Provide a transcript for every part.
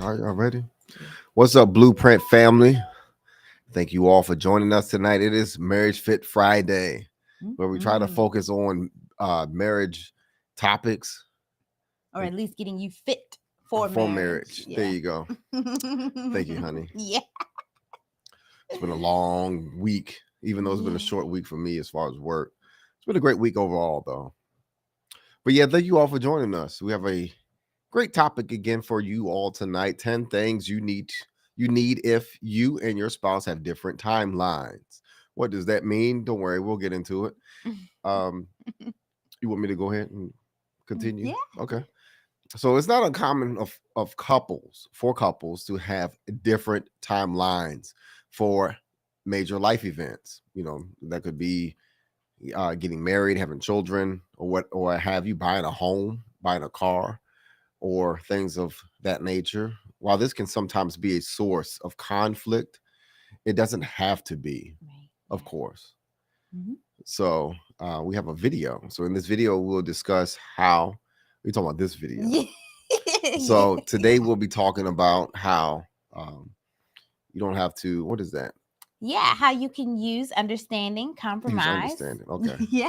All right, y'all ready? What's up, Blueprint family? Thank you all for joining us tonight. It is Marriage Fit Friday, where we try to Mm-mm. focus on marriage topics Or at least getting you fit for for marriage. marriage. There Yeah. you go. Thank you, honey. Yeah. It's been a long week, even though it's been a Yeah. short week for me as far as work. It's been a great week overall, though. But yeah, thank you all for joining us. We have a great topic again for you all tonight. 10 things you need if you and your spouse have different timelines. What does that mean? Don't worry, we'll get into it. Um, you want me to go ahead and continue? Yeah. Okay. So it's not uncommon of couples, for couples to have different timelines for major life events. That could be getting married, having children, or have you buying a home, buying a car, or things of that nature. While this can sometimes be a source of conflict, it doesn't have to be, Right. of Yeah. course. Hmm. So we have a video. So in this video, we'll discuss how we're talking about this video. Yeah. Yeah. So today we'll be talking about how you don't have to. What is that? Yeah. How you can use understanding, Use compromise, understanding. Okay. yeah,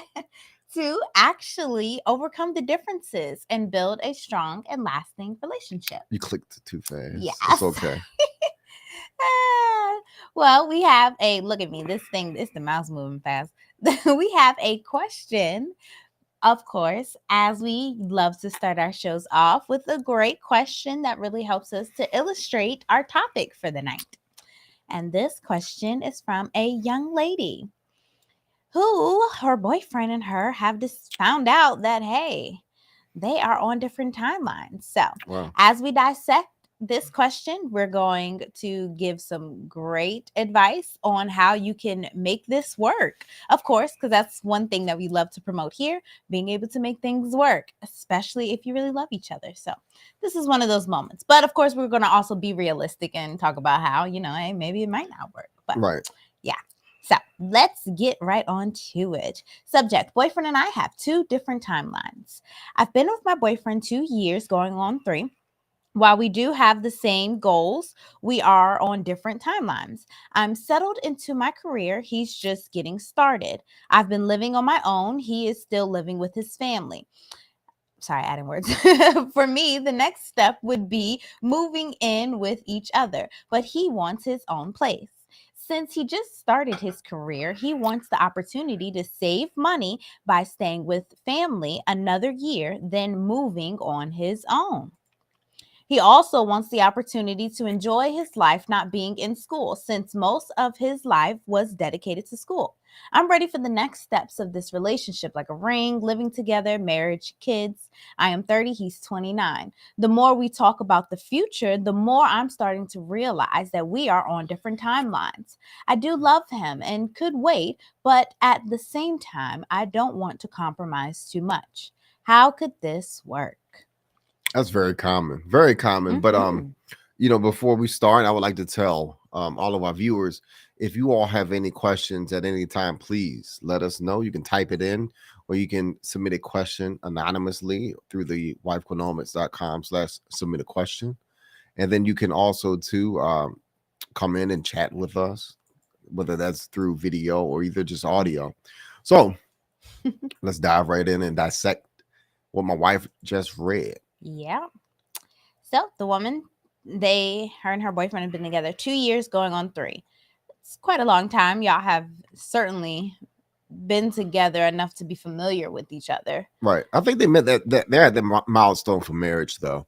to actually overcome the differences and build a strong and lasting relationship. You clicked too fast. It's Yes. okay. Ah, well, we have a look at me. This thing, it's the mouse moving fast. We have a question, of course, as we love to start our shows off with a great question that really helps us to illustrate our topic for the night. And this question is from a young lady who her boyfriend and her have just found out that, hey, they are on different timelines. So, Wow. as we dissect this question, we're going to give some great advice on how you can make this work. Of course, because that's one thing that we love to promote here, being able to make things work, especially if you really love each other. So, this is one of those moments. But of course, we're going to also be realistic and talk about how, hey, maybe it might not work. But Right. yeah. So let's get right on to it. Subject: boyfriend and I have two different timelines. I've been with my boyfriend 2 years, going on three. While we do have the same goals, we are on different timelines. I'm settled into my career. He's just getting started. I've been living on my own. He is still living with his family. Sorry, adding words. For me, the next step would be moving in with each other, but he wants his own place. Since he just started his career, he wants the opportunity to save money by staying with family another year, then moving on his own. He also wants the opportunity to enjoy his life not being in school, since most of his life was dedicated to school. I'm ready for the next steps of this relationship, like a ring, living together, marriage, kids. I am 30, he's 29. The more we talk about the future, the more I'm starting to realize that we are on different timelines. I do love him and could wait, but at the same time, I don't want to compromise too much. How could this work? That's very common. Very common. But Mm-hmm. before we start, I would like to tell all of our viewers, if you all have any questions at any time, please let us know. You can type it in, or you can submit a question anonymously through the wifeconomics.com/submit a question. And then you can also too come in and chat with us, whether that's through video or either just audio. So let's dive right in and dissect what my wife just read. Yeah. So the woman, her and her boyfriend have been together 2 years, going on three. It's quite a long time. Y'all have certainly been together enough to be familiar with each other. Right. I think they meant that they're at the milestone for marriage, though.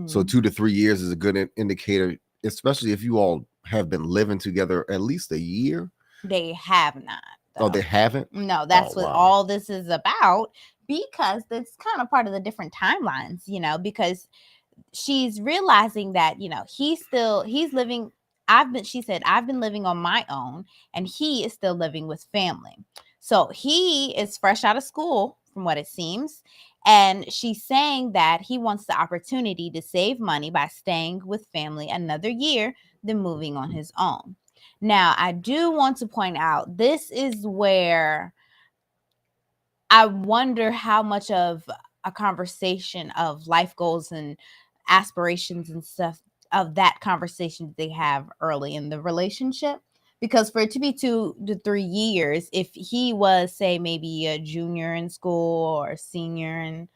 So Mm-hmm. 2 to 3 years is a good indicator, especially if you all have been living together at least a year. They have not, Oh, they though. haven't. No, Oh, that's what wow. all this is about, because that's kind of part of the different timelines, because she's realizing that, he's living. She said, I've been living on my own, and he is still living with family. So he is fresh out of school, from what it seems. And she's saying that he wants the opportunity to save money by staying with family another year, then moving on his own. Now, I do want to point out, this is where I wonder how much of a conversation of life goals and aspirations and stuff of that conversation they have early in the relationship? Because for it to be 2 to 3 years, if he was, say, maybe a junior in school or a senior in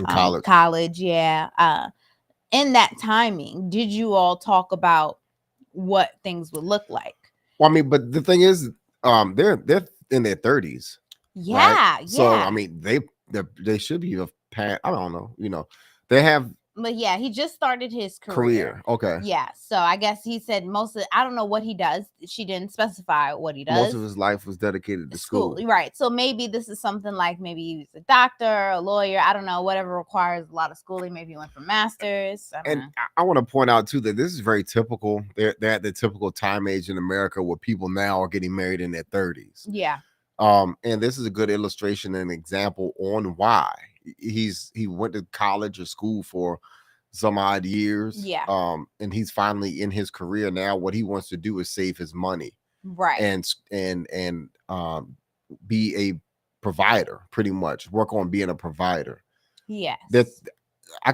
college. college, in that timing, did you all talk about what things would look like? Well, I mean, but the thing is, they're in their 30s, right? Yeah, So yeah. I mean, they should be a pat. I don't know, they have But yeah, he just started his career. Okay, Yeah, so I guess he said I don't know what he does. She didn't specify what he most does. of his life was dedicated to School, school. right? So maybe this is something like maybe he's a doctor, a lawyer. I don't know, whatever requires a lot of schooling. Maybe he went for masters. I don't And know. I want to point out too that this is very typical. They're at the typical time age in America where people now are getting married in their 30s. Yeah, And this is a good illustration and example on why he went to college or school for some odd years. Yeah. And he's finally in his career now. What he wants to do is save his money right. and be a provider, pretty much work on being a provider. Yes. That I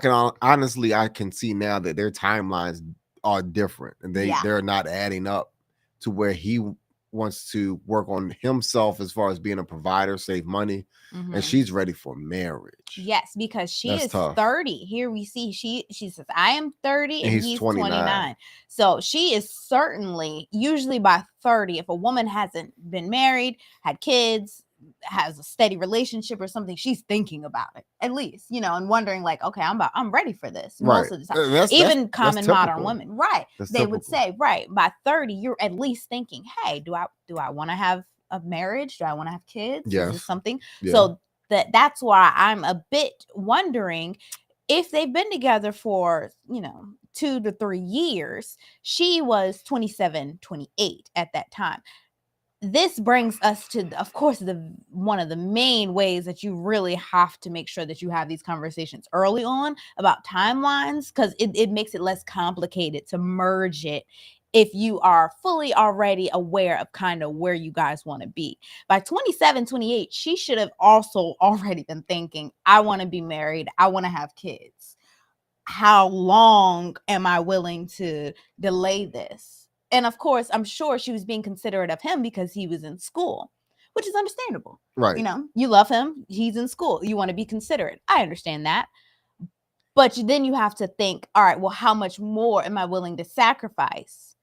can see now that their timelines are different and they're not adding up to where he wants to work on himself as far as being a provider, save money, and she's ready for marriage. Yes, because she That's is tough. 30. Here we see she says, I am 30 and he's 29. 29. So she is certainly, usually by 30, if a woman hasn't been married, had kids, has a steady relationship or something, she's thinking about it at least, and wondering like, okay, I'm ready for this. Most of the time, even common modern women, right? They would say, right, by 30, you're at least thinking, hey, do I want to have a marriage? Do I want to have kids? Yes. Is this something? Yeah. So that's why I'm a bit wondering if they've been together for 2 to 3 years. She was 27, 28 at that time. This brings us to, of course, one of the main ways that you really have to make sure that you have these conversations early on about timelines, because it makes it less complicated to merge it if you are fully already aware of kind of where you guys want to be. By 27, 28, she should have also already been thinking, I want to be married. I want to have kids. How long am I willing to delay this? And of course, I'm sure she was being considerate of him because he was in school, which is understandable. Right. You love him. He's in school. You want to be considerate. I understand that. But then you have to think, all right, well, how much more am I willing to sacrifice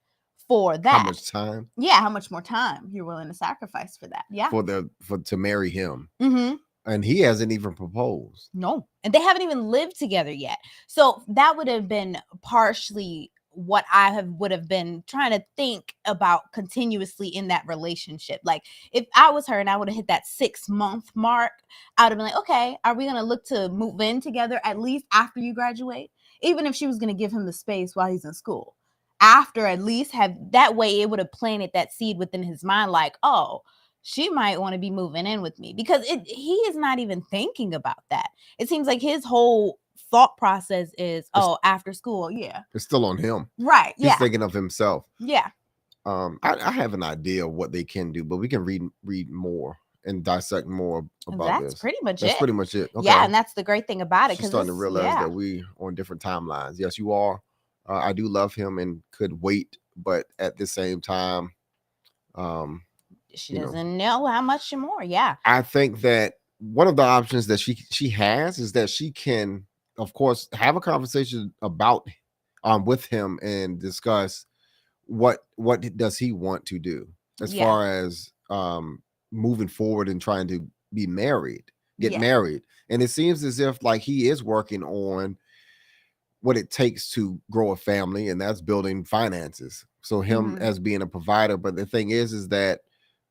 for that? How much time? Yeah, how much more time you're willing to sacrifice for that? Yeah. To marry him. Mm-hmm. And he hasn't even proposed. No. And they haven't even lived together yet. So that would have been partially what I would have been trying to think about continuously in that relationship. Like if I was her and I would have hit that 6-month mark, I would have been like, okay, are we going to look to move in together at least after you graduate? Even if she was going to give him the space while he's in school. After at least have that way, it would have planted that seed within his mind like, oh, she might want to be moving in with me, because he is not even thinking about that. It seems like his whole thought process is, after school, it's still on him, right? He's thinking of himself. I have an idea of what they can do, but we can read more and dissect more about this. That's pretty much That's pretty much it. Okay. Yeah, and that's the great thing about it, because starting to realize that we on different timelines. Yes, you are. I do love him and could wait, but at the same time, she doesn't know how much more. Yeah, I think that one of the options that she has is that she can, of course, have a conversation about with him and discuss what does he want to do as far as moving forward and trying to be married, get married. And it seems as if like he is working on what it takes to grow a family, and that's building finances. So him as being a provider. But the thing is that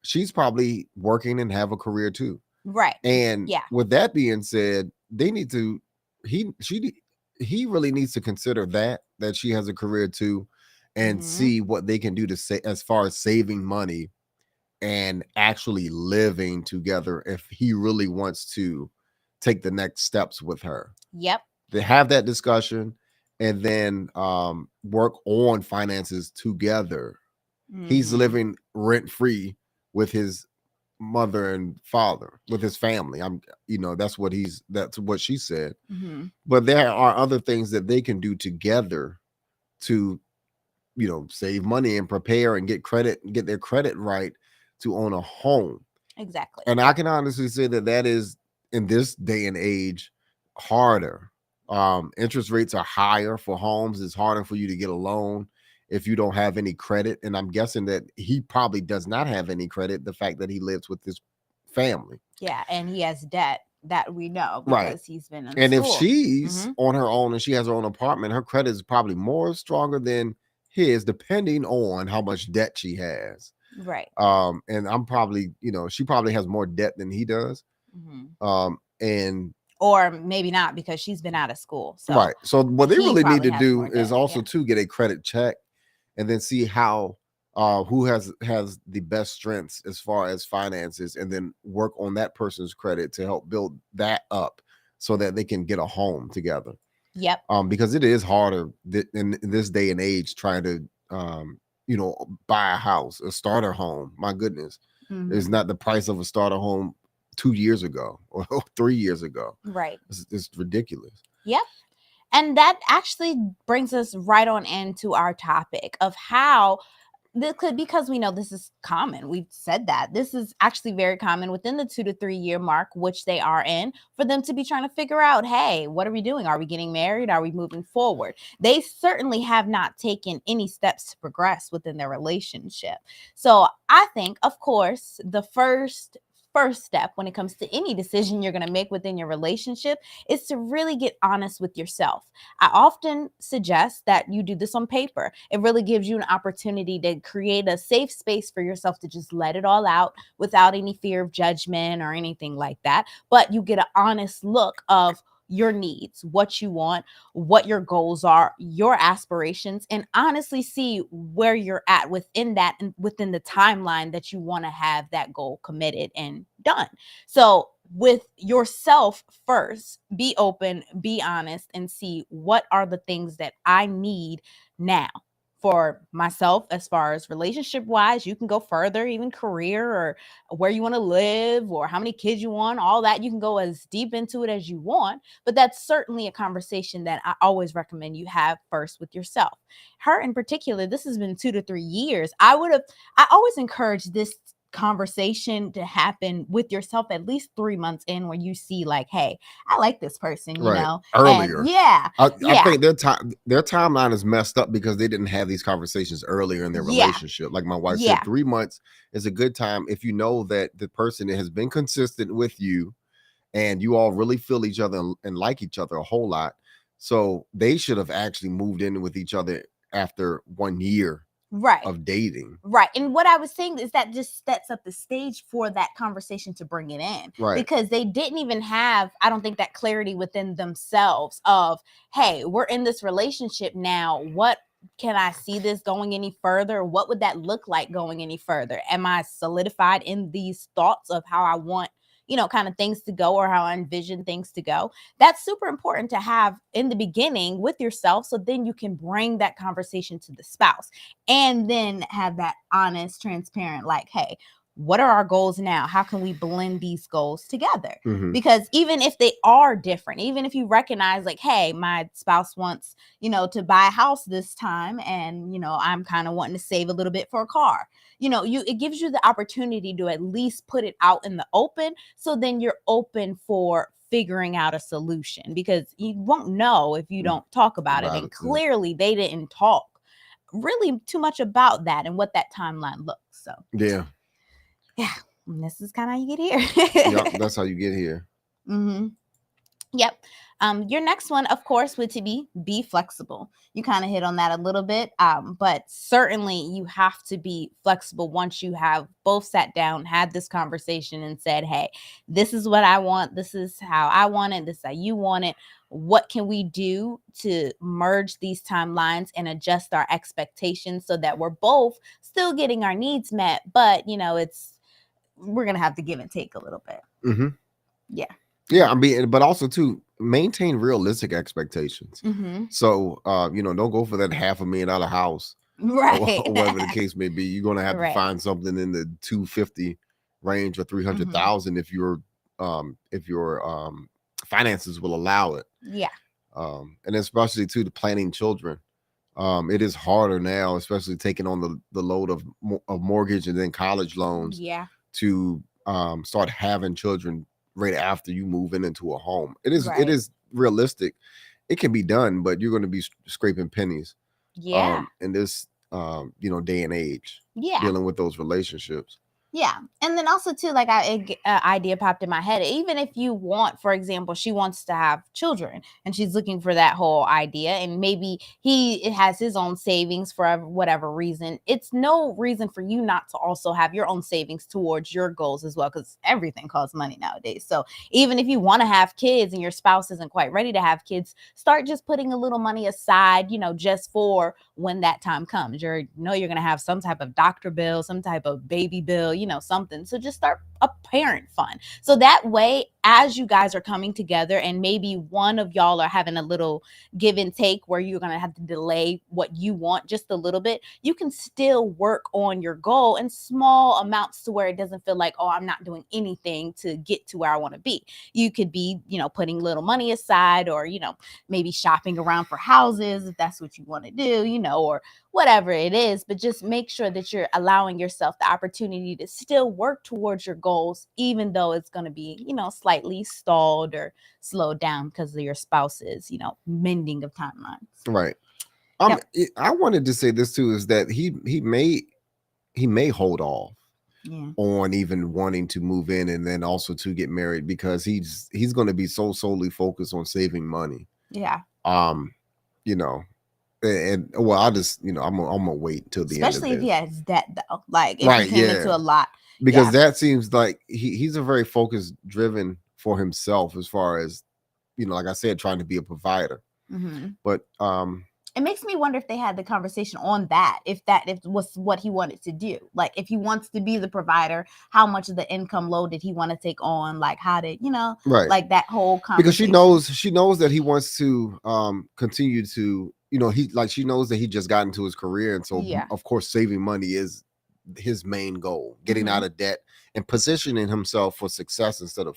she's probably working and have a career too. Right. And with that being said, they need to, he really needs to consider that she has a career too, and see what they can do to say as far as saving money and actually living together if he really wants to take the next steps with her. Yep. They have that discussion and then work on finances together. He's living rent free with his mother and father, with his family. That's what she said. But there are other things that they can do together to save money and prepare and get credit and get their credit right to own a home. Exactly. And I can honestly say that is, in this day and age, harder. Interest rates are higher for homes. It's harder for you to get a loan if you don't have any credit. And I'm guessing that he probably does not have any credit. The fact that he lives with his family. Yeah, and he has debt that we know Right. because he's been in And if school. she's on her own and she has her own apartment, her credit is probably more stronger than his, depending on how much debt she has. Right. And I'm probably, she probably has more debt than he does. And or maybe not, because she's been out of school. So right. So what they really need to probably has do more is debt, also to get a credit check and then see how who has the best strengths as far as finances, and then work on that person's credit to help build that up so that they can get a home together. Yep. Because it is harder in this day and age trying to buy a house, a starter home. My goodness. It's not the price of a starter home 2 years ago or 3 years ago. Right. It's ridiculous. Yep. And that actually brings us right on into our topic of how this could, because we know this is common. We've said that this is actually very common within the 2 to 3 year mark, which they are in, for them to be trying to figure out, hey, what are we doing? Are we getting married? Are we moving forward? They certainly have not taken any steps to progress within their relationship. So I think, of course, the first step when it comes to any decision you're going to make within your relationship is to really get honest with yourself. I often suggest that you do this on paper. It really gives you an opportunity to create a safe space for yourself to just let it all out without any fear of judgment or anything like that. But you get an honest look of your needs, what you want, what your goals are, your aspirations, and honestly see where you're at within that and within the timeline that you want to have that goal committed and done. So with yourself first, be open, be honest, and see what are the things that I need now. For myself, as far as relationship wise, you can go further, even career or where you want to live or how many kids you want, all that. You can go as deep into it as you want, but that's certainly a conversation that I always recommend you have first with yourself. Her in particular, this has been 2 to 3 years. I always encourage this conversation to happen with yourself at least 3 months in, where you see like, hey, I like this person, you know, earlier. And I think their timeline is messed up because they didn't have these conversations earlier in their relationship. Like my wife said, 3 months is a good time if you know that the person has been consistent with you and you all really feel each other and like each other a whole lot. So they should have actually moved in with each other after 1 year of dating. Right. And what I was saying is that just sets up the stage for that conversation to bring it in. Right. Because they didn't even have, I don't think, that clarity within themselves of, hey, we're in this relationship now. What can I see this going any further? What would that look like going any further? Am I solidified in these thoughts of how I want, kind of things to go, or how I envision things to go? That's super important to have in the beginning with yourself. So then you can bring that conversation to the spouse and then have that honest, transparent, like, hey, what are our goals now? How can we blend these goals together? Because even if they are different, even if you recognize like, hey, my spouse wants, to buy a house this time, and, I'm kind of wanting to save a little bit for a car, it gives you the opportunity to at least put it out in the open. So then you're open for figuring out a solution, because you won't know if you don't talk about it. And clearly they didn't talk really too much about that and what that timeline looks. So yeah, and this is kind of how you get here. Yep, that's how you get here. Yep. Your next one, of course, would to be flexible. You kind of hit on that a little bit, but certainly you have to be flexible once you have both sat down, had this conversation, and said, hey, this is what I want. This is how I want it. This is how you want it. What can we do to merge these timelines and adjust our expectations so that we're both still getting our needs met, but, we're going to have to give and take a little bit. Yeah, I mean, but also to maintain realistic expectations. So, don't go for that $500,000 house, right? Or whatever the case may be. You're gonna have to find something in the 250 range or 300,000 if your finances will allow it. Yeah. And especially to the planning children. It is harder now, especially taking on the load of mortgage and then college loans Yeah, to start having children right after you move into a home. It right. is realistic. It can be done, but you're going to be scraping pennies Yeah. in this day and age, Yeah. dealing with those relationships. Yeah. And then also too, like idea popped in my head. Even if you want, for example, she wants to have children and she's looking for that whole idea, and maybe it has his own savings for whatever reason. It's no reason for you not to also have your own savings towards your goals as well, because everything costs money nowadays. So even if you want to have kids and your spouse isn't quite ready to have kids, start just putting a little money aside, just for when that time comes. You're going to have some type of doctor bill, some type of baby bill, something. So just start a parent fund. So that way, as you guys are coming together and maybe one of y'all are having a little give and take where you're going to have to delay what you want just a little bit, you can still work on your goal in small amounts to where it doesn't feel like, oh, I'm not doing anything to get to where I want to be. You could be, putting little money aside, or, maybe shopping around for houses if that's what you want to do, or whatever it is. But just make sure that you're allowing yourself the opportunity to still work towards your goals, even though it's going to be, slightly stalled or slowed down because of your spouse's, mending of timelines. Right. Yep. I wanted to say this too, is that he may hold off Yeah. on even wanting to move in and then also to get married, because he's going to be so solely focused on saving money. Yeah. You know, and well, I'll just I'm gonna wait till the Especially end if of he this. has debt, though. Like if Right? he came Yeah, into a lot. because Yeah. that seems like he's a very focused, driven for himself, as far as like I said, trying to be a provider. Mm-hmm. But It makes me wonder if they had the conversation on that, if was what he wanted to do. Like if he wants to be the provider, how much of the income load did he want to take on? Like how did, right, like that whole because conversation. she knows that he wants to continue to she knows that he just got into his career, and so Yeah. of course saving money is his main goal, getting Mm-hmm. out of debt and positioning himself for success instead of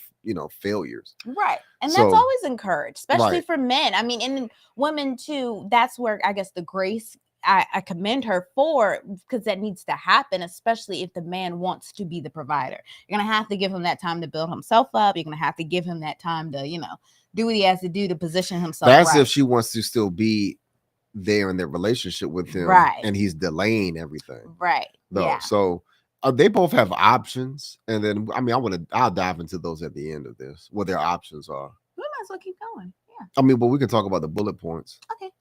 failures. Right. And that's So always encouraged, especially right, for men. I mean, and women too, that's where I guess the grace I commend her for, because that needs to happen, especially if the man wants to be the provider. You're going to have to give him that time to build himself up. You're going to have to give him that time to, do what he has to do to position himself that's right. if she wants to still be there in their relationship with him, Right. and he's delaying everything. Right. Though. Yeah. So they both have options, and then I'll dive into those at the end of this, what their options are. We might as well keep going. Yeah. But we can talk about the bullet points. Okay.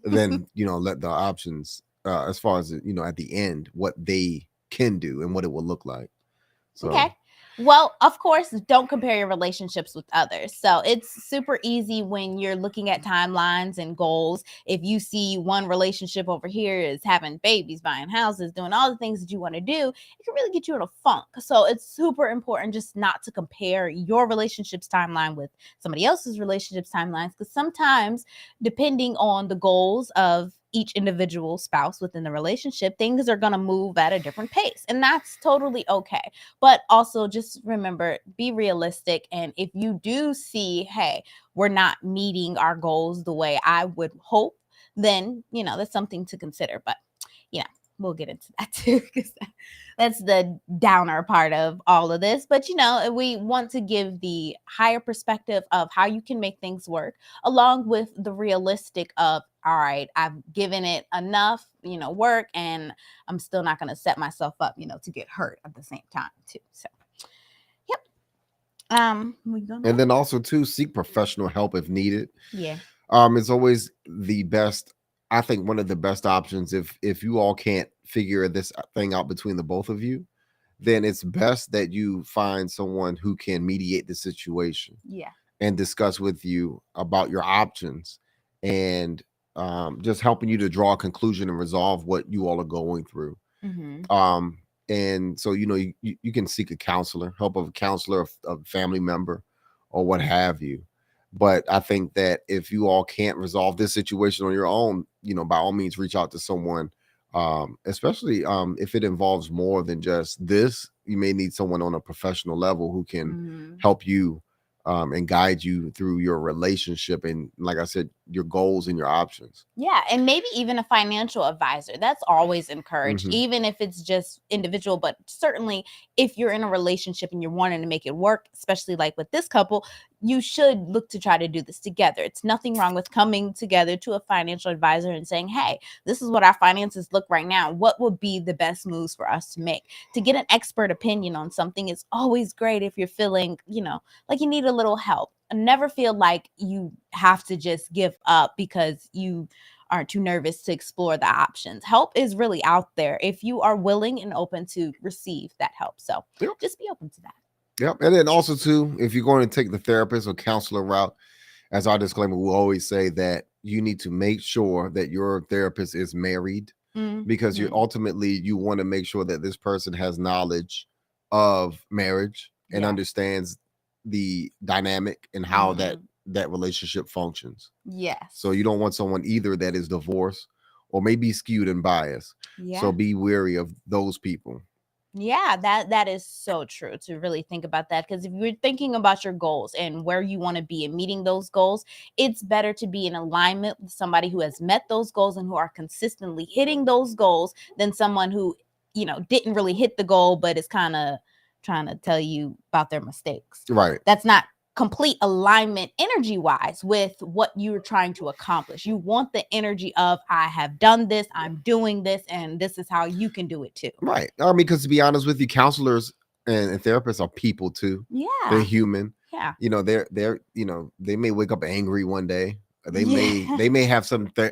Then let the options as far as at the end, what they can do and what it will look like. So Okay. Well, of course, don't compare your relationships with others. So it's super easy when you're looking at timelines and goals. If you see one relationship over here is having babies, buying houses, doing all the things that you want to do, it can really get you in a funk. So it's super important just not to compare your relationship's timeline with somebody else's relationship's timelines, because sometimes, depending on the goals of each individual spouse within the relationship, things are going to move at a different pace, and that's totally okay. But also just remember, be realistic. And if you do see, hey, we're not meeting our goals the way I would hope, then, that's something to consider. But, we'll get into that too, because that's the downer part of all of this. But, we want to give the higher perspective of how you can make things work, along with the realistic of, all right, I've given it enough, work, and I'm still not going to set myself up, to get hurt at the same time too. So, yep. and then also to seek professional help if needed. Yeah. It's always the best. I think one of the best options, if you all can't figure this thing out between the both of you, then it's best that you find someone who can mediate the situation. Yeah. And discuss with you about your options, and just helping you to draw a conclusion and resolve what you all are going through. Mm-hmm. And so you can seek a counselor, help of a counselor, a family member, or what have you. But I think that if you all can't resolve this situation on your own, by all means reach out to someone, especially if it involves more than just this. You may need someone on a professional level who can Mm-hmm. help you and guide you through your relationship and, like I said, your goals and your options. Yeah, and maybe even a financial advisor. That's always encouraged, Mhm. even if it's just individual. But certainly, if you're in a relationship and you're wanting to make it work, especially like with this couple, you should look to try to do this together. It's nothing wrong with coming together to a financial advisor and saying, hey, this is what our finances look right now. What would be the best moves for us to make? To get an expert opinion on something is always great if you're feeling, like you need a little help. Never feel like you have to just give up because you aren't too nervous to explore the options. Help is really out there if you are willing and open to receive that help. So Yep. just be open to that. Yep. And then also too, if you're going to take the therapist or counselor route, as our disclaimer, we'll always say that you need to make sure that your therapist is married, because you Mhm. ultimately you want to make sure that this person has knowledge of marriage and Yeah. understands the dynamic and how that Mhm. that relationship functions. Yes. So you don't want someone either that is divorced or maybe skewed and biased. Yeah. So be wary of those people. Yeah, that is so true, to really think about that, because if you're thinking about your goals and where you want to be and meeting those goals, it's better to be in alignment with somebody who has met those goals and who are consistently hitting those goals than someone who, didn't really hit the goal but is kind of trying to tell you about their mistakes. Right. That's not complete alignment energy wise with what you're trying to accomplish. You want the energy of, I have done this, I'm doing this, and this is how you can do it too. Right. I mean, because to be honest with you, counselors and therapists are people too. They're Yeah. human. Yeah. They may wake up angry one day. They may Yeah. they may have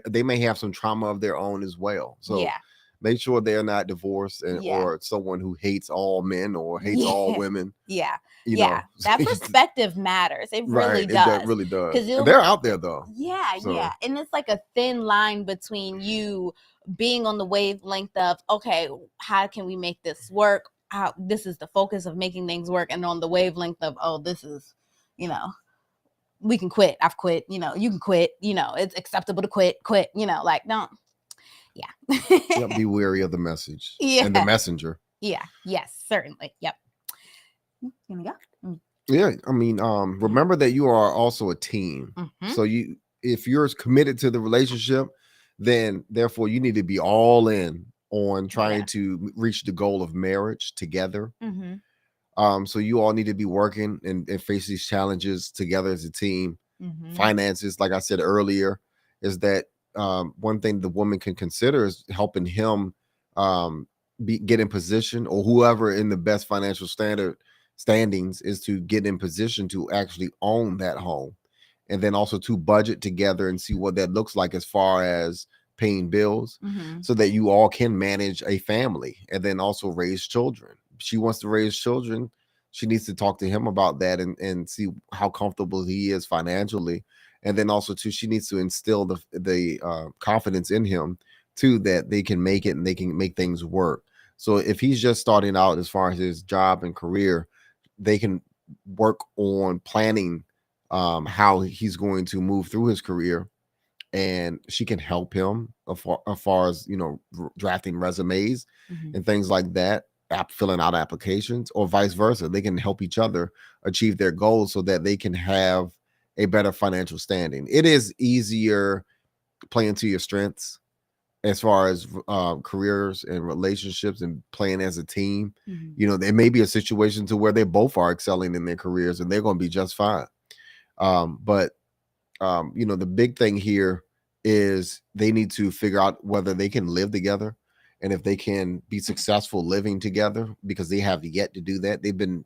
they may have some trauma of their own as well. So Yeah. make sure they're not divorced Yeah. or someone who hates all men or hates all Yeah. women. Yeah. You Yeah. know, That perspective matters. It really right? It does. really does. Because And you'll, they're out there though. yeah, yeah. So And it's like a thin line between you being on the wavelength of, okay, how can we make this work? This is the focus of making things work. And on the wavelength of, oh, this is, you know, we can quit. I've quit. You can quit. It's acceptable to quit. Like, don't. Yeah. yep, be wary of the message and the Yeah. messenger. Yeah. Yes, certainly. Yep. Here we go. Yeah, I mean, Yeah. remember that you are also a team. Mm-hmm. So if you're committed to the relationship, then therefore you need to be all in on trying Yeah. to reach the goal of marriage together. Mm-hmm. So you all need to be working and face these challenges together as a team. Mm-hmm. Finances, like I said earlier, is that one thing the woman can consider is helping him get in position, or whoever in the best financial standings is to get in position to actually own that home, and then also to budget together and see what that looks like as far as paying bills, Mm-hmm. so that you all can manage a family and then also raise children. She wants to raise children, she needs to talk to him about that and see how comfortable he is financially. And then also too, she needs to instill the confidence in him too, that they can make it and they can make things work. So if he's just starting out as far as his job and career, they can work on planning how he's going to move through his career, and she can help him as far as drafting resumes Mm-hmm. and things like that, filling out applications, or vice versa. They can help each other achieve their goals so that they can have a better financial standing. It is easier playing to your strengths as far as careers and relationships and playing as a team. Mm-hmm. There may be a situation to where they both are excelling in their careers and they're going to be just fine. But the big thing here is they need to figure out whether they can live together and if they can be successful living together, because they have yet to do that. They've been,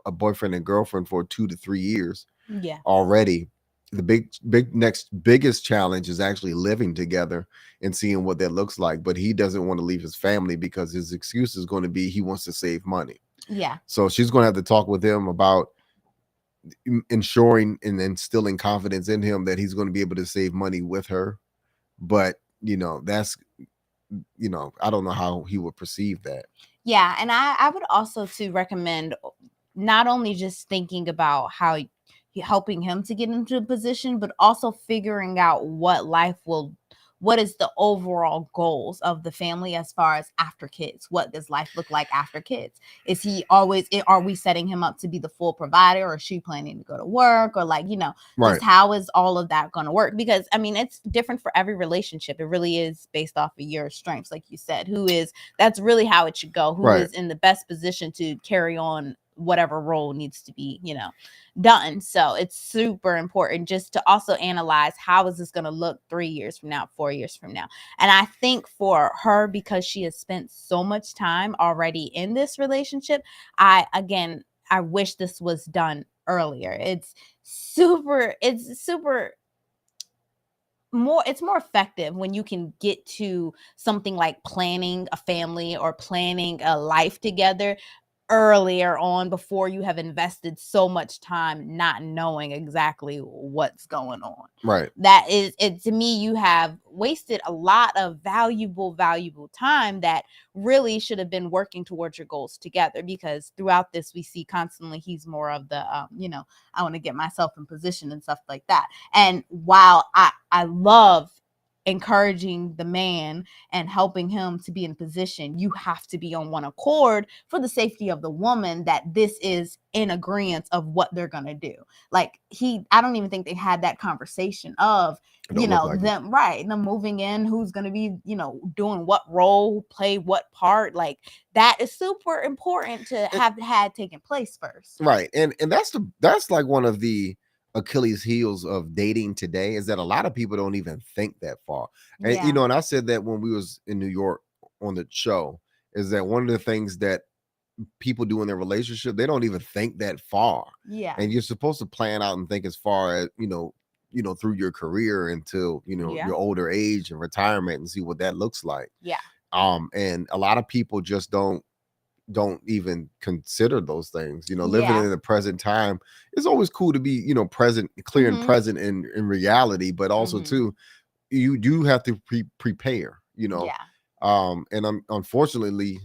a boyfriend and girlfriend for 2 to 3 years Yeah. already. The biggest challenge is actually living together and seeing what that looks like. But he doesn't want to leave his family because his excuse is going to be he wants to save money. Yeah. So she's going to have to talk with him about ensuring and instilling confidence in him that he's going to be able to save money with her. But that's I don't know how he would perceive that. Yeah. And I would also to recommend not only just thinking about how helping him to get into a position, but also figuring out what life will what is the overall goals of the family as far as after kids? What does life look like after kids? Is he always, are we setting him up to be the full provider, or is she planning to go to work, or like, Right. just how is all of that going to work? Because I mean, it's different for every relationship. It really is based off of your strengths, like you said. That's really how it should go. Who Right. is in the best position to carry on whatever role needs to be, done. So it's super important just to also analyze, how is this going to look 3 years from now, 4 years from now. And I think for her, because she has spent so much time already in this relationship, I wish this was done earlier. It's more effective when you can get to something like planning a family or planning a life together earlier on, before you have invested so much time not knowing exactly what's going on. Right. That is it. To me, you have wasted a lot of valuable time that really should have been working towards your goals together, because throughout this we see constantly he's more of the I want to get myself in position and stuff like that. And while I love encouraging the man and helping him to be in position, you have to be on one accord for the safety of the woman, that this is in agreement of what they're gonna do. Like I don't even think they had that conversation of them moving in, who's gonna be doing what role, play what part. Like that is super important to have had taken place first. Right. And that's like one of the Achilles heels of dating today, is that a lot of people don't even think that far. And Yeah. and I said that when we was in New York on the show, is that one of the things that people do in their relationship, they don't even think that far. Yeah. And you're supposed to plan out and think as far as, through your career until, your older age and retirement, and see what that looks like. Yeah. And a lot of people just don't even consider those things. Living in the present time, it's always cool to be, present, clear and present in reality, but also too, you do have to prepare, Yeah. And unfortunately,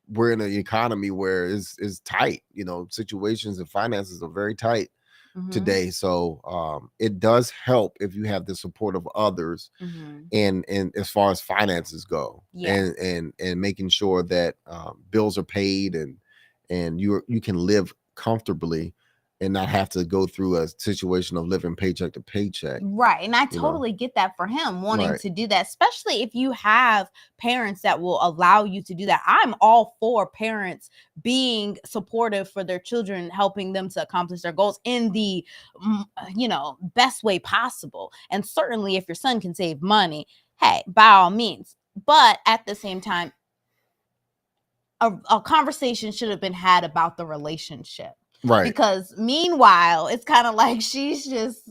we're in an economy where it's tight. Situations and finances are very tight today. So it does help if you have the support of others, and as far as finances go, and making sure that bills are paid, and you can live comfortably and not have to go through a situation of living paycheck to paycheck. Right. And I totally get that for him wanting Right. to do that, especially if you have parents that will allow you to do that. I'm all for parents being supportive for their children, helping them to accomplish their goals in the, best way possible. And certainly if your son can save money, hey, by all means. But at the same time, a conversation should have been had about the relationship. Right. Because meanwhile, it's kind of like she's just,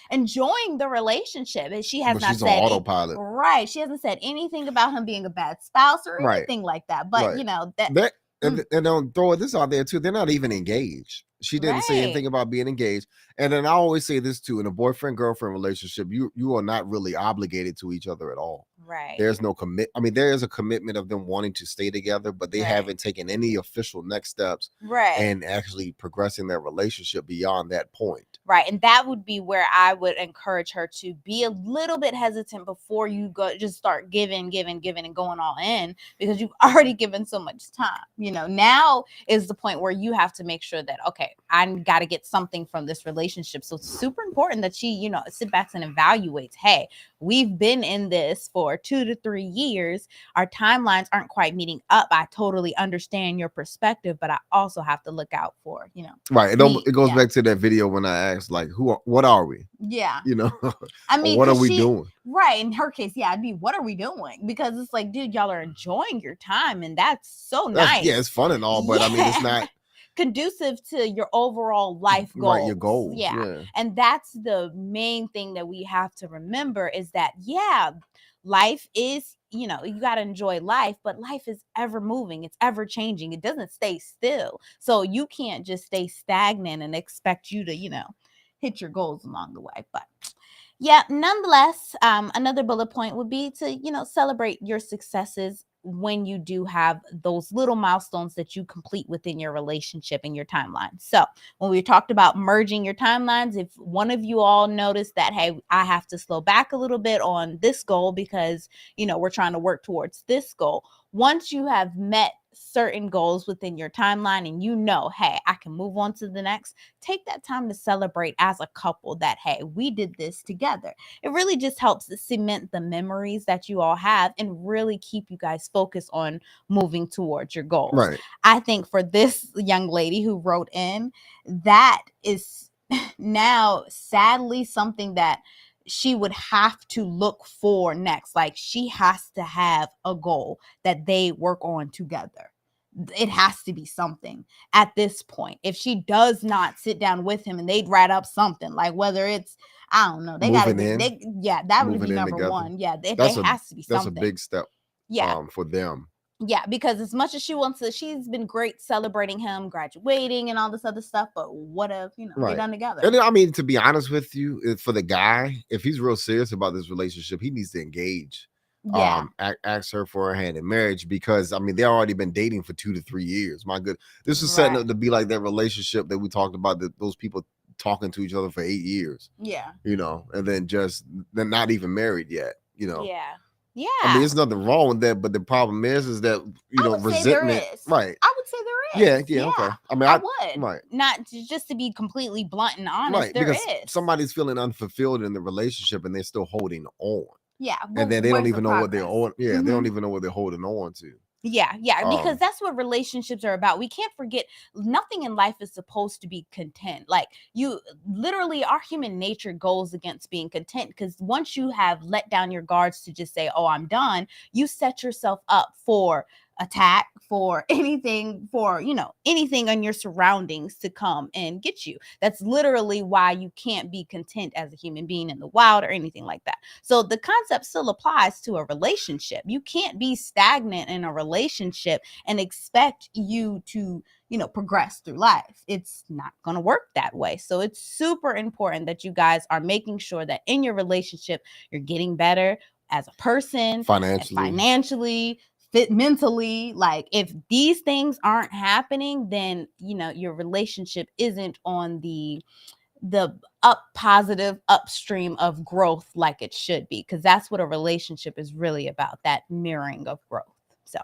enjoying the relationship. And she has But not she's on said autopilot. Right. She hasn't said anything about him being a bad spouse or Right. anything like that. But That and don't throw this out there too. They're not even engaged. She didn't say anything about being engaged. And then I always say this too: in a boyfriend-girlfriend relationship, you are not really obligated to each other at all. Right. There's no there is a commitment of them wanting to stay together, but they haven't taken any official next steps and actually progressing their relationship beyond that point. Right. And that would be where I would encourage her to be a little bit hesitant before you just start giving and going all in, because you've already given so much time. Now is the point where you have to make sure that, okay, I got to get something from this relationship. So it's super important that she, sit back and evaluates, hey, we've been in this for 2 to 3 years. Our timelines aren't quite meeting up. I totally understand your perspective, but I also have to look out for, Right. It goes back to that video when I asked, like, what are we? Yeah. I mean, what are we doing? Right. In her case, yeah, I'd be, what are we doing? Because it's like, dude, y'all are enjoying your time, and that's so nice. Yeah, it's fun and all, but I mean, it's not conducive to your overall life goals. Right, your goals. Yeah. And that's the main thing that we have to remember, is that, life is, you got to enjoy life, but life is ever moving. It's ever changing. It doesn't stay still. So you can't just stay stagnant and expect you to, hit your goals along the way. But nonetheless, another bullet point would be to, celebrate your successes when you do have those little milestones that you complete within your relationship and your timeline. So when we talked about merging your timelines, if one of you all noticed that, hey, I have to slow back a little bit on this goal because, we're trying to work towards this goal. Once you have met certain goals within your timeline and hey, I can move on to the next, take that time to celebrate as a couple that, hey, we did this together. It really just helps to cement the memories that you all have and really keep you guys focused on moving towards your goals. Right. I think for this young lady who wrote in, that is now sadly something that she would have to look for next. Like, she has to have a goal that they work on together. It has to be something at this point. If she does not sit down with him and they'd write up something, like whether it's, I don't know, they gotta Moving be, in. that would Moving be in number together. one. Yeah, they That's has to be a something. big step. Yeah. For them. Yeah, because as much as she wants to, she's been great celebrating him graduating and all this other stuff. But what if, they're done together? And I mean, to be honest with you, for the guy, if he's real serious about this relationship, he needs to engage. Yeah. Ask her for her hand in marriage, because I mean, they've already been dating for 2 to 3 years. My good, this is setting up to be like that relationship that we talked about, that those people talking to each other for 8 years. Yeah. And then they're not even married yet. Yeah. Yeah. I mean, there's nothing wrong with that, but the problem is that resentment. Right. I would say there is. Yeah. Okay. I mean, I would. Right. Not just to be completely blunt and honest. Right. There Because is. somebody's feeling unfulfilled in the relationship and they're still holding on. Yeah. And then they don't even know what they're on. Yeah. They don't even know what they're holding on to. Yeah, because that's what relationships are about. We can't forget, nothing in life is supposed to be content. Like, you literally, our human nature goes against being content, because once you have let down your guards to just say, oh, I'm done, you set yourself up for attack, for anything, anything on your surroundings to come and get you. That's literally why you can't be content as a human being in the wild or anything like that. So the concept still applies to a relationship. You can't be stagnant in a relationship and expect you to progress through life. It's not going to work that way. So it's super important that you guys are making sure that in your relationship, you're getting better as a person, financially, fit mentally. Like, if these things aren't happening, then your relationship isn't on the positive upstream of growth like it should be, because that's what a relationship is really about, that mirroring of growth. So,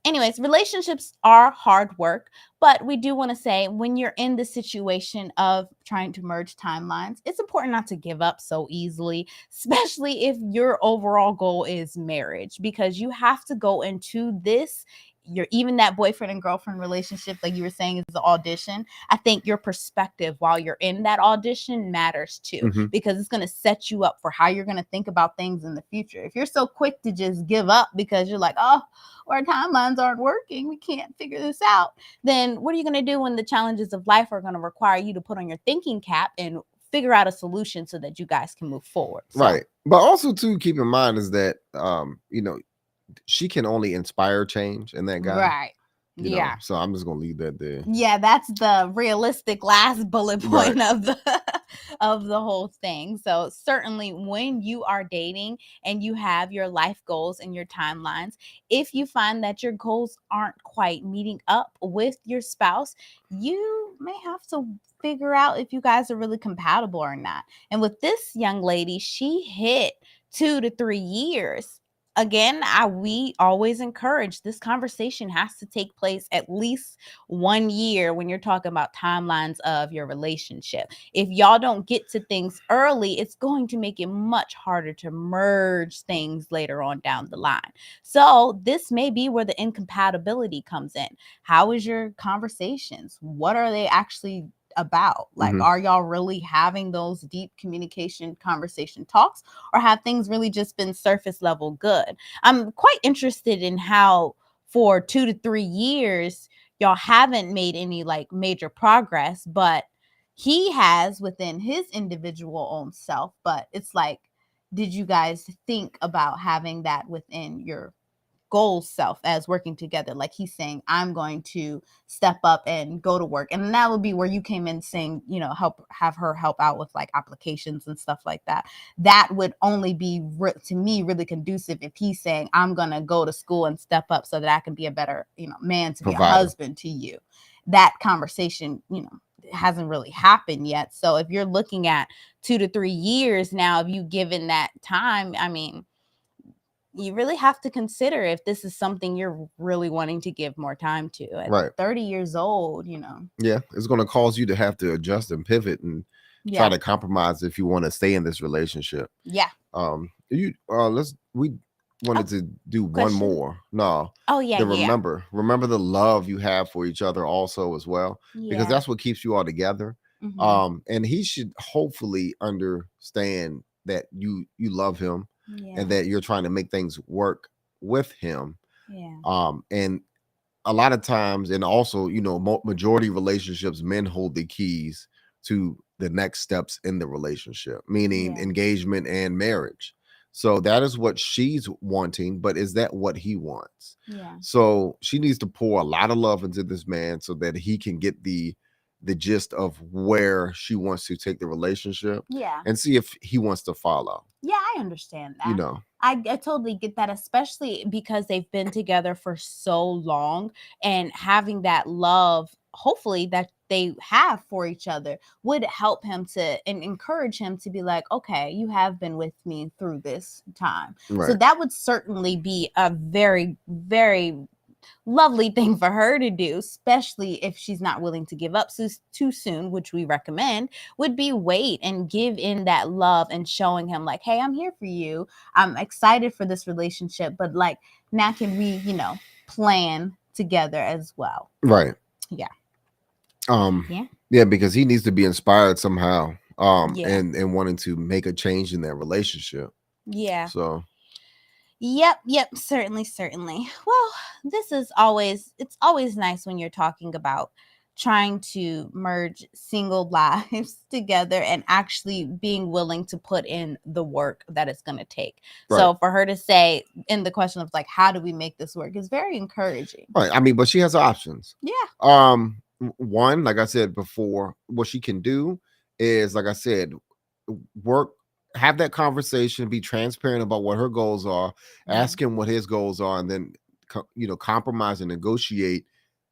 anyways, relationships are hard work, but we do want to say, when you're in the situation of trying to merge timelines, it's important not to give up so easily, especially if your overall goal is marriage, because you have to go into this, even that boyfriend and girlfriend relationship, like you were saying, is the audition. I think your perspective while you're in that audition matters too, because it's going to set you up for how you're going to think about things in the future. If you're so quick to just give up because you're like, oh, our timelines aren't working, we can't figure this out, then what are you going to do when the challenges of life are going to require you to put on your thinking cap and figure out a solution so that you guys can move forward? Right. But also, too, keep in mind is that, she can only inspire change in that guy. Right. So I'm just gonna leave that there. Yeah, that's the realistic last bullet point of the whole thing. So certainly, when you are dating and you have your life goals and your timelines, if you find that your goals aren't quite meeting up with your spouse, you may have to figure out if you guys are really compatible or not. And with this young lady, she hit 2 to 3 years. Again, we always encourage, this conversation has to take place at least 1 year when you're talking about timelines of your relationship. If y'all don't get to things early, it's going to make it much harder to merge things later on down the line. So this may be where the incompatibility comes in. How is your conversations? What are they actually about? Like, are y'all really having those deep communication conversation talks, or have things really just been surface level good? I'm quite interested in how for 2 to 3 years y'all haven't made any like major progress, but he has within his individual own self. But it's like, did you guys think about having that within your goal self as working together. Like he's saying, I'm going to step up and go to work. And that would be where you came in saying, have her help out with like applications and stuff like that. That would only be to me really conducive if he's saying, I'm going to go to school and step up so that I can be a better, man to be a husband to you. That conversation, hasn't really happened yet. So if you're looking at 2 to 3 years now, if you given that time, I mean, you really have to consider if this is something you're really wanting to give more time to. At 30 years old, Yeah, it's going to cause you to have to adjust and pivot and try to compromise if you want to stay in this relationship. Yeah. We wanted to do one more. No. Oh yeah. Remember the love you have for each other also as well, because that's what keeps you all together. Mm-hmm. And he should hopefully understand that you love him. Yeah. And that you're trying to make things work with him. Yeah. And a lot of times, and also, majority relationships, men hold the keys to the next steps in the relationship, meaning engagement and marriage. So that is what she's wanting, but is that what he wants? Yeah. So she needs to pour a lot of love into this man so that he can get the gist of where she wants to take the relationship. Yeah. And see if he wants to follow. Yeah, I understand that. I totally get that, especially because they've been together for so long, and having that love, hopefully, that they have for each other would help him and encourage him to be like, okay, you have been with me through this time. Right. So that would certainly be a very, very lovely thing for her to do, especially if she's not willing to give up too soon, which we recommend, would be wait and give in that love and showing him like, hey, I'm here for you. I'm excited for this relationship, but like, now can we, plan together as well? Right. Yeah. Yeah, because he needs to be inspired somehow. And wanting to make a change in that relationship. Yeah. So Yep, certainly. Well, it's always nice when you're talking about trying to merge single lives together and actually being willing to put in the work that it's going to take. Right. So for her to say in the question of like, how do we make this work, is very encouraging. Right. I mean, but she has options. Yeah. One, like I said before, what she can do is, like I said, have that conversation, be transparent about what her goals are, ask him what his goals are, and then compromise and negotiate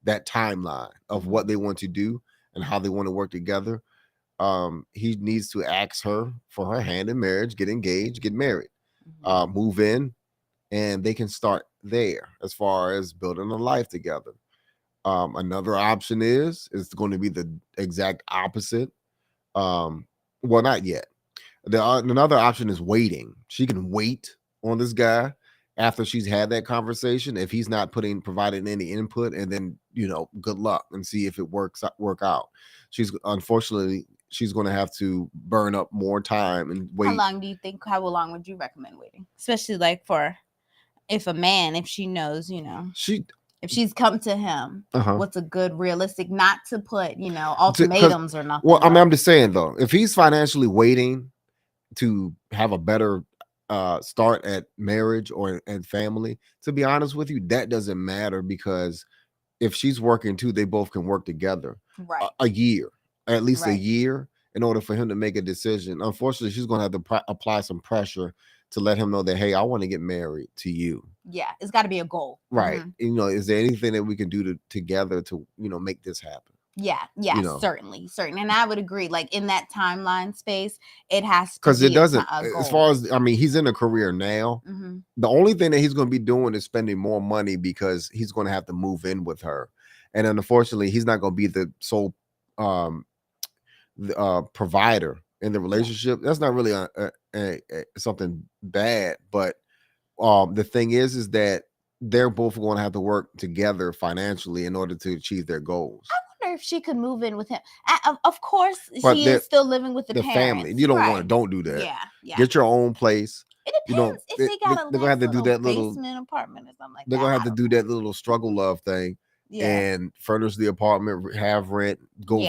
that timeline of what they want to do and how they want to work together. He needs to ask her for her hand in marriage, get engaged, get married, move in, and they can start there as far as building a life together. Another option is going to be the exact opposite. Well, not yet. Another option is waiting. She can wait on this guy after she's had that conversation. If he's not providing any input, and then good luck and see if it work out. Unfortunately she's going to have to burn up more time and wait. How long would you recommend waiting? Especially like if she knows, if she's come to him, what's a good realistic, not to put, ultimatums or nothing. Well, I'm just saying though, if he's financially waiting to have a better start at marriage and family, to be honest with you, that doesn't matter, because if she's working too, they both can work together. Right. A year, at least a year, in order for him to make a decision. Unfortunately, she's going to have to apply some pressure to let him know that, hey, I want to get married to you. Yeah, it's got to be a goal. Right. Mm-hmm. Is there anything that we can do together to make this happen? Yeah, certainly. And I would agree, like in that timeline space, it has to be, because it doesn't, as far as, he's in a career now. Mm-hmm. The only thing that he's going to be doing is spending more money, because he's going to have to move in with her. And unfortunately, he's not going to be the sole provider in the relationship. That's not really something bad, but the thing is that they're both going to have to work together financially in order to achieve their goals. I wonder if she could move in with him. Of course, but she is still living with the parents. Family. You don't do that. Yeah. Get your own place. It depends if they got they're gonna have to do that little basement apartment or something like that. They're gonna have to do that little struggle love thing. Yeah. And furnish the apartment, have rent, go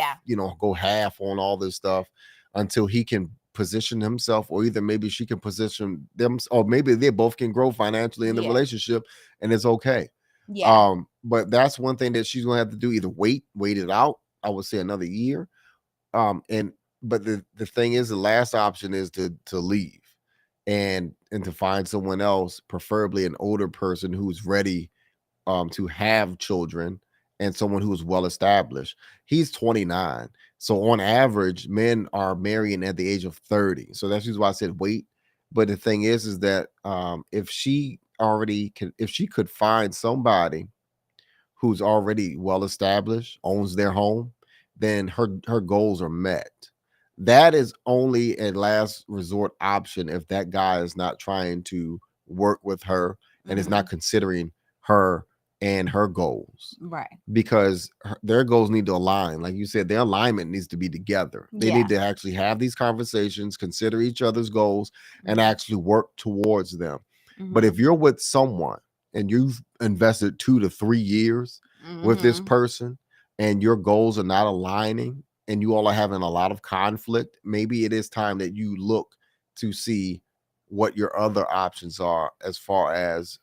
half on all this stuff until he can position himself, or either maybe she can position them, or maybe they both can grow financially in the Yeah. relationship, and it's okay. Yeah. But that's one thing that she's gonna have to do: either wait it out. I would say another year. And but the thing is, the last option is to leave and to find someone else, preferably an older person who's ready to have children, and someone who's well established. He's 29. So on average, men are marrying at the age of 30. So that's just why I said wait. But the thing is that if she already can, if she could find somebody who's already well established, owns their home, then her goals are met. That is only a last resort option if that guy is not trying to work with her and is Mhm. not considering her and her goals, Right. because their goals need to align. Like you said, their alignment needs to be together. They Yeah. need to actually have these conversations, consider each other's goals, and Mhm. actually work towards them. But Mhm. if you're with someone and you've invested 2 to 3 years with this Mhm. person and your goals are not aligning and you all are having a lot of conflict, maybe it is time that you look to see what your other options are as far as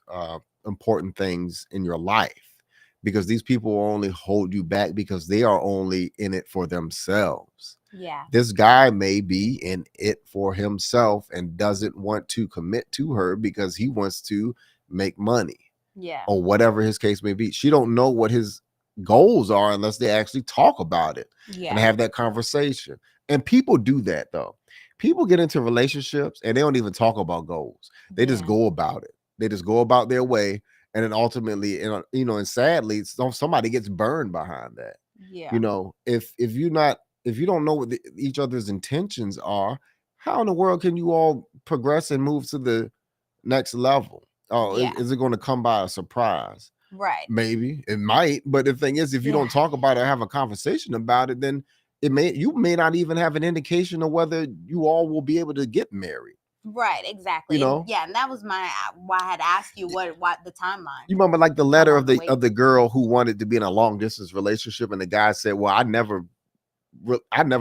important things in your life, because these people will only hold you back because they are only in it for themselves. Yeah. This guy may be in it for himself and doesn't want to commit to her because he wants to make money, Yeah. or whatever his case may be. She don't know what his goals are unless they actually talk about it and Yeah. have that conversation. And people do that though. People get into relationships and they don't even talk about goals. They just Yeah. go about it. They just go about their way, and then ultimately, and sadly, somebody gets burned behind that. Yeah. If you don't know what each other's intentions are, how in the world can you all progress and move to the next level? Oh, Yeah. is it going to come by a surprise? Right. Maybe it might, but the thing is, if you Yeah. don't talk about it or have a conversation about it, then you may not even have an indication of whether you all will be able to get married. Right. You Exactly. And know, yeah, and that was my why I had asked you what the timeline, you remember like the how letter long of the the wait. of the girl who wanted to be in a long distance relationship, and the guy said, "Well, I never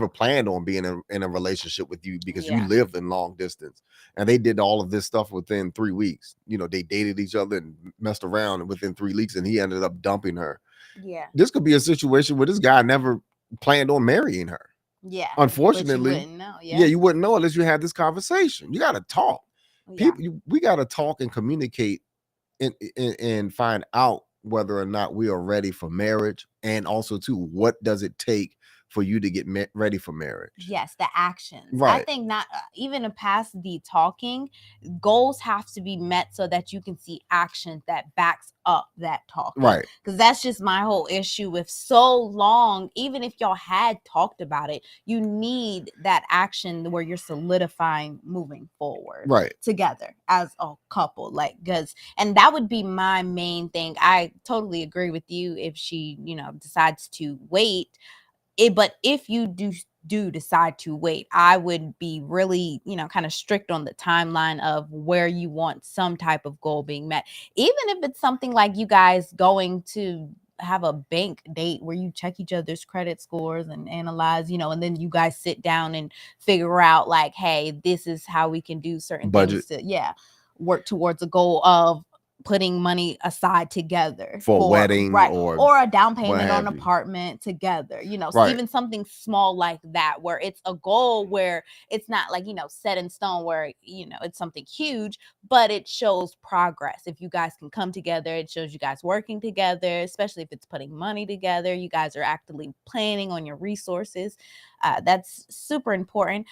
planned on being in a relationship with you because you Yeah. lived in long distance." And they did all of this stuff within 3 weeks. They dated each other and messed around, and within 3 weeks, and he ended up dumping her. Yeah. This could be a situation where this guy never planned on marrying her. Yeah. But you Unfortunately, wouldn't know. yeah, Yeah. you wouldn't know unless you had this conversation. You got to talk. Yeah. We got to talk and communicate and find out whether or not we are ready for marriage, and also too, what does it take for you to get ready for marriage? Yes, the actions. I Right. think not even past the talking, goals have to be met so that you can see action that backs up that talking. Right. Because that's just my whole issue with so long. Even if y'all had talked about it, you need that action where you're solidifying moving forward Right. together as a couple. Like, and that would be my main thing. I totally agree with you if she, decides to wait. But if you do decide to wait, I would be really, kind of strict on the timeline of where you want some type of goal being met. Even if it's something like you guys going to have a bank date where you check each other's credit scores and analyze, and then you guys sit down and figure out like, hey, this is how we can do certain Budget. things to, work towards a goal of putting money aside together For a for wedding right, or or a down payment on have an you. apartment together, Right. even something small like that where it's a goal where it's not like set in stone where it's something huge, but it shows progress. If you guys can come together, it shows you guys working together, especially if it's putting money together, you guys are actively planning on your resources. That's super important.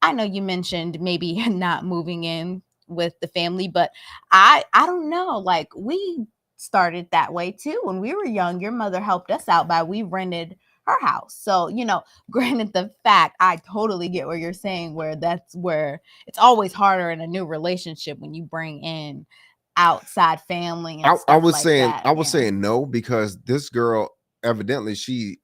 I know you mentioned maybe not moving in with the family, but I don't know. Like we started that way too when we were young. Your mother helped us out by we rented her house. So, granted the fact, I totally get what you're saying, where that's where it's always harder in a new relationship when you bring in outside family and I stuff was like saying that. I was Yeah. saying no, because this girl evidently she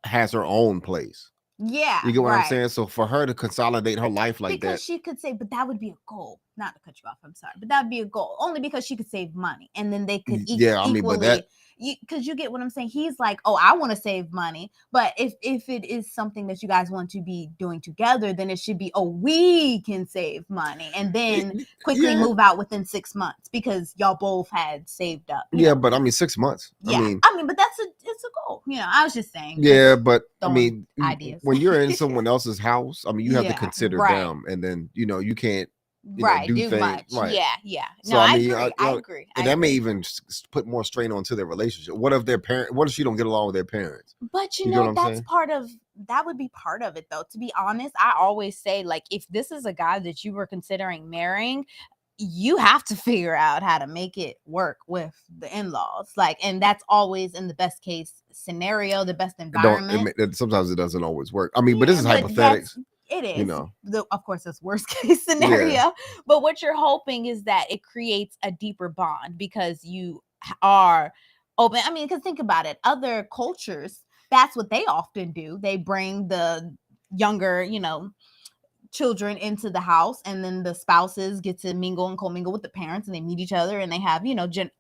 has her own place. Yeah, You get what I'm right. saying? So for her to consolidate her life like Because that, she could say, but that would be a goal. Not to cut you off, I'm sorry, but that would be a goal only because she could save money, and then they could yeah, I mean, but that equally, because you get what I'm saying. He's like, oh, I want to save money, but if it is something that you guys want to be doing together, then it should be, oh, we can save money and then quickly Yeah, move out within 6 months because y'all both had saved up. yeah, but I mean 6 months. Yeah, but it's a goal. I was just saying. Yeah, but I throwing mean, ideas. when you're in someone else's house, I mean, you have to Yeah, consider right. them, and then you can't, Right, do do things much. right. Yeah. So No, I I mean, agree. I agree. and that may even put more strain onto their relationship. What if their parent? What if she don't get along with their parents? But You know what I'm that's saying? part of that would be part of it though. To be honest, I always say, like, if this is a guy that you were considering marrying, you have to figure out how to make it work with the in-laws. Like, and that's always in the best case scenario, the best environment. Sometimes it doesn't always work. I mean, but this is hypothetics. It is. You know. Of course, it's worst case scenario. But what you're hoping is that it creates a deeper bond because you are open. I mean, because think about it. Other cultures, that's what they often do. They bring the younger, children into the house, and then the spouses get to mingle and commingle with the parents, and they meet each other, and they have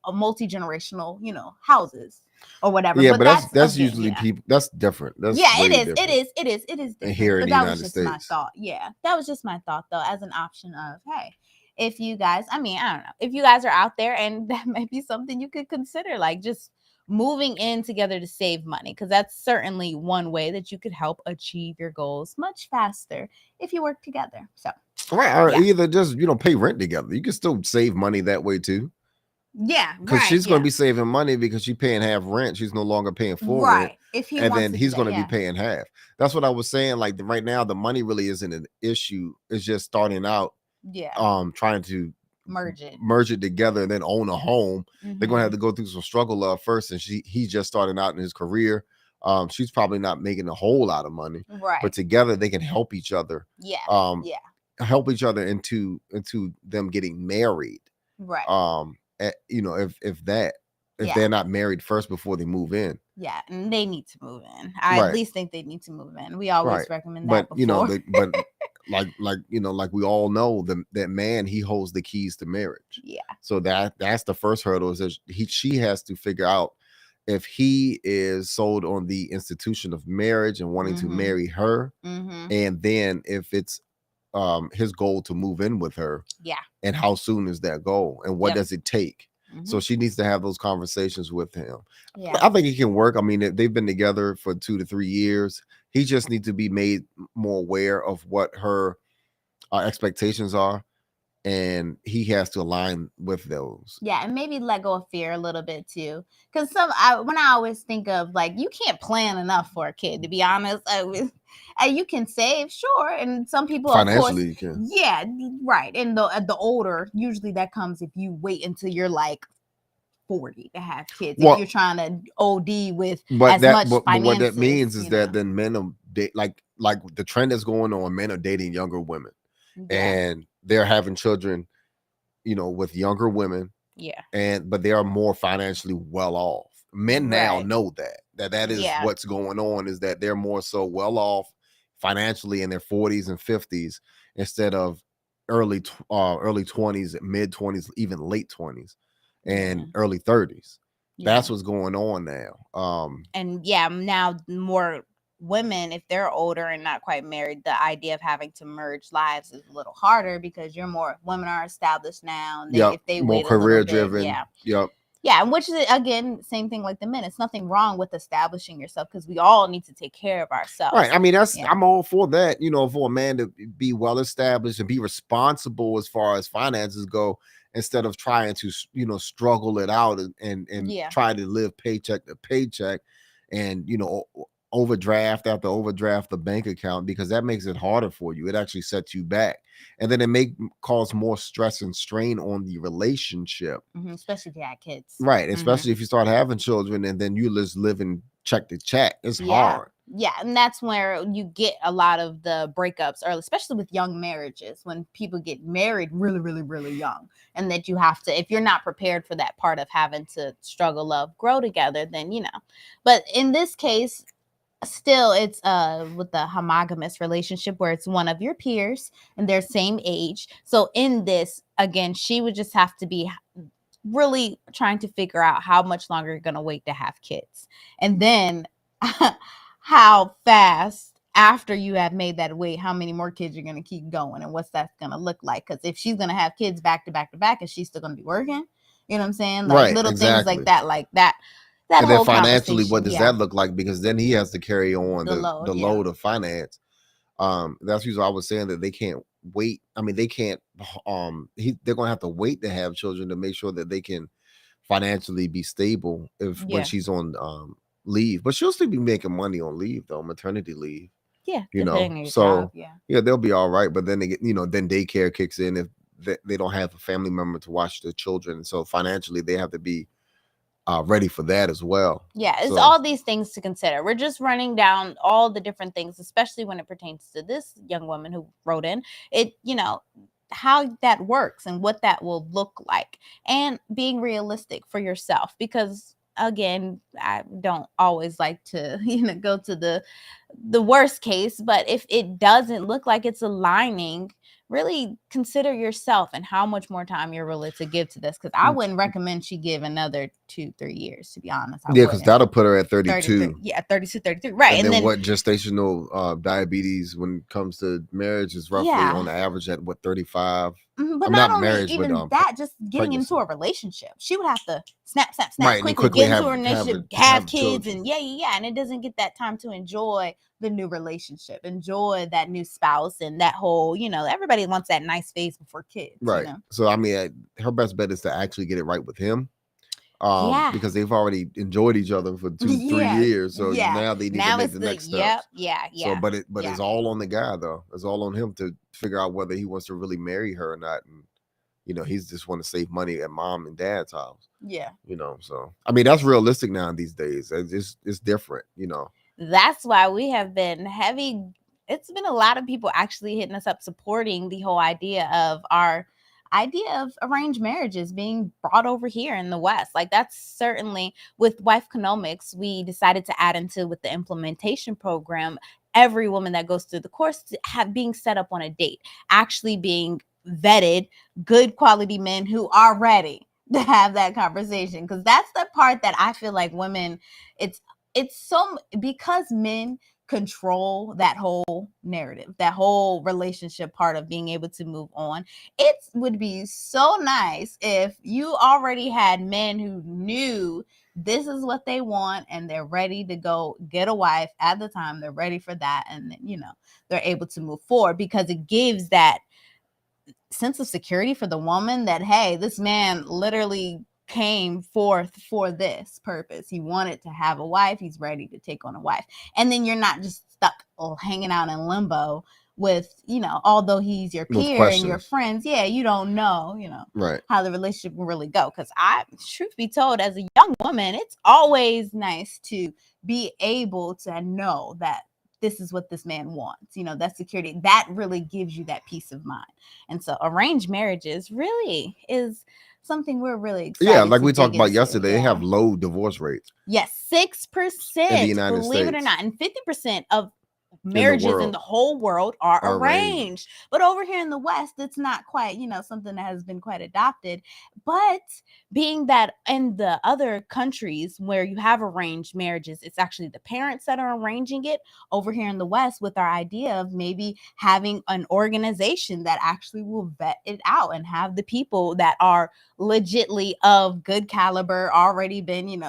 multi-generational houses or whatever. Yeah, but that's again, usually people. That's different. That's it is. Different. It is different. Here in but the that United was just States. my thought. Yeah, that was just my thought though, as an option of, hey, if you guys, I don't know, if you guys are out there and that might be something you could consider, like just moving in together to save money, because that's certainly one way that you could help achieve your goals much faster if you work together. So right, or either just pay rent together. You can still save money that way too. Yeah, because she's going to be saving money because she's paying half rent. She's no longer paying full rent. If he and wants then he's going to be paying half. That's what I was saying. Like right now, the money really isn't an issue. It's just starting out. Trying to merge it together and then own a home. They're going to have to go through some struggle first. And he's just starting out in his career. She's probably not making a whole lot of money, but together they can help each other. Help each other into them getting married. If they're not married first before they move in. Yeah, and they need to move in. I at least think they need to move in. We always recommend that. But like we all know, that man, he holds the keys to marriage. Yeah. So that's the first hurdle, is that she has to figure out if he is sold on the institution of marriage and wanting to marry her, and then if it's his goal to move in with her. Yeah. And how soon is that goal? And what does it take? So she needs to have those conversations with him. Yeah. I think it can work. I mean, they've been together for 2 to 3 years. He just needs to be made more aware of what her expectations are, and he has to align with those. Yeah, and maybe let go of fear a little bit too. Because when I always think of, like, you can't plan enough for a kid, to be honest. You can save, sure, and some people financially, of course, you can. Yeah, right. And the older, usually that comes if you wait until you're like 40 to have kids. If you're trying to OD with much finances. But what that means is that then men are like the trend is going on. Men are dating younger women, and they're having children, with younger women. Yeah. But they are more financially well off. Men now know that is what's going on, is that they're more so well off financially in their 40s and 50s instead of early 20s, mid 20s, even late 20s and early 30s. That's what's going on now. And now more women, if they're older and not quite married, the idea of having to merge lives is a little harder because women are established now, and if they more wait career a little driven. Bit, yeah, which is, again, same thing like the men. It's nothing wrong with establishing yourself, because we all need to take care of ourselves. Right. I mean, I'm all for that, for a man to be well established and be responsible as far as finances go, instead of trying to, struggle it out and try to live paycheck to paycheck and, overdraft after overdraft the bank account, because that makes it harder for you. It actually sets you back, and then it may cause more stress and strain on the relationship, especially if you have kids, right? Especially if you start having children and then you just living check to check. It's hard. Yeah, and that's where you get a lot of the breakups early, especially with young marriages, when people get married really, really, really young, and that you have to, if you're not prepared for that part of having to struggle, love, grow together, then but in this case, still, it's with the homogamous relationship where it's one of your peers and they're same age. So in this, again, she would just have to be really trying to figure out how much longer you're going to wait to have kids. And then how fast after you have made that wait, how many more kids you're going to keep going and what's that's going to look like. Because if she's going to have kids back to back to back, is she still going to be working? You know what I'm saying? Like Right, little things exactly. like that, that And then whole financially, what conversation. does Yeah, that look like? Because then he has to carry on the the load. Yeah. load of finance. That's usually I was saying that they can't wait. I mean, they can't. They're gonna have to wait to have children to make sure that they can financially be stable if when Yeah. she's on leave. But she'll still be making money on leave though, maternity leave. Yeah, You depending know, on your so job. Yeah. yeah, they'll be all right. But then they get, then daycare kicks in if they don't have a family member to watch the children. So financially, they have to be ready for that as well. Yeah, it's So, all these things to consider. We're just running down all the different things, especially when it pertains to this young woman who wrote in. It, how that works and what that will look like, and being realistic for yourself. Because again, I don't always like to, go to the worst case, but if it doesn't look like it's aligning, really consider yourself and how much more time you're willing to give to this. Because I wouldn't recommend she give another 2-3 years, to be honest. yeah, because that'll put her at 32. Yeah, 32, 33. Right. And then what gestational diabetes when it comes to marriage is roughly on the average at what, 35? But I'm not not only marriage, even but that, just getting pregnancy. into a relationship. She would have to snap, Right, and then quickly quickly get into a have relationship, have have kids, children. and yeah. And it doesn't get that time to enjoy the new relationship, enjoy that new spouse, and that whole, everybody wants that nice phase before kids. Right. So I mean, her best bet is to actually get it right with him. Yeah. Because they've already enjoyed each other for 2-3 Yeah. years. So Yeah. now they need Now to make it's the the next steps. yeah. So but Yeah. it's all on the guy though. It's all on him to figure out whether he wants to really marry her or not. And he's just want to save money at mom and dad's house. Yeah. So I mean that's realistic now these days. It's different, That's why we have been heavy. It's been a lot of people actually hitting us up supporting the whole idea of our idea of arranged marriages being brought over here in the West. Like that's certainly with Wifeconomics, we decided to add into with the implementation program, every woman that goes through the course to have being set up on a date, actually being vetted, good quality men who are ready to have that conversation. Because that's the part that I feel like women, it's so, because men control that whole narrative, that whole relationship part of being able to move on. It would be so nice if you already had men who knew this is what they want and they're ready to go get a wife at the time they're ready for that, and then they're able to move forward, because it gives that sense of security for the woman that, hey, this man literally came forth for this purpose. He wanted to have a wife. He's ready to take on a wife. And then you're not just stuck hanging out in limbo with, although he's your peer and your friends. Yeah, you don't know, right, how the relationship will really go. Because truth be told, as a young woman, it's always nice to be able to know that this is what this man wants, that security, that really gives you that peace of mind. And so arranged marriages really is something we're really excited. Yeah, like we talked about yesterday, they have low divorce rates. Yes, 6%, believe it or not, and 50% of marriages in the whole world are arranged. But over here in the West, it's not quite, something that has been quite adopted. But being that in the other countries where you have arranged marriages, it's actually the parents that are arranging it. Over here in the West, with our idea of maybe having an organization that actually will vet it out and have the people that are legitly of good caliber already been,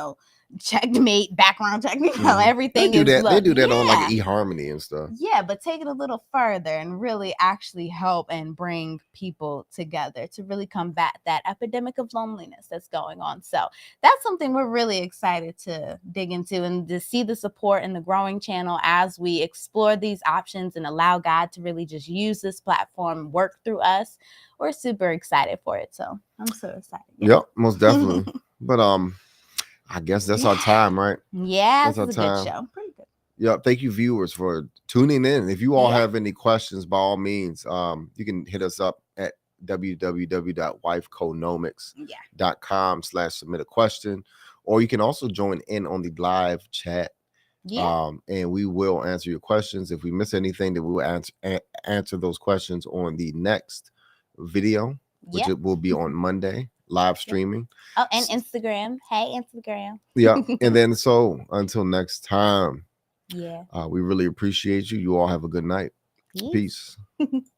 checkmate, background check, everything. They do that on like eHarmony and stuff. Yeah, but take it a little further and really actually help and bring people together to really combat that epidemic of loneliness that's going on. So that's something we're really excited to dig into, and to see the support and the growing channel as we explore these options and allow God to really just use this platform, work through us. We're super excited for it. So I'm so excited. Yep, most definitely. But I guess that's our time, right? Yeah, it's a good show. Pretty good. Yeah, thank you, viewers, for tuning in. If you all have any questions, by all means, you can hit us up at www.wifeconomics.com/submit a question, or you can also join in on the live chat. And we will answer your questions. If we miss anything, then we will answer those questions on the next video, which it will be on Monday. live streaming. Oh, and Instagram. Hey, Instagram. Yeah. And then so until next time, Yeah. we really appreciate you. You all have a good night. Peace. Peace.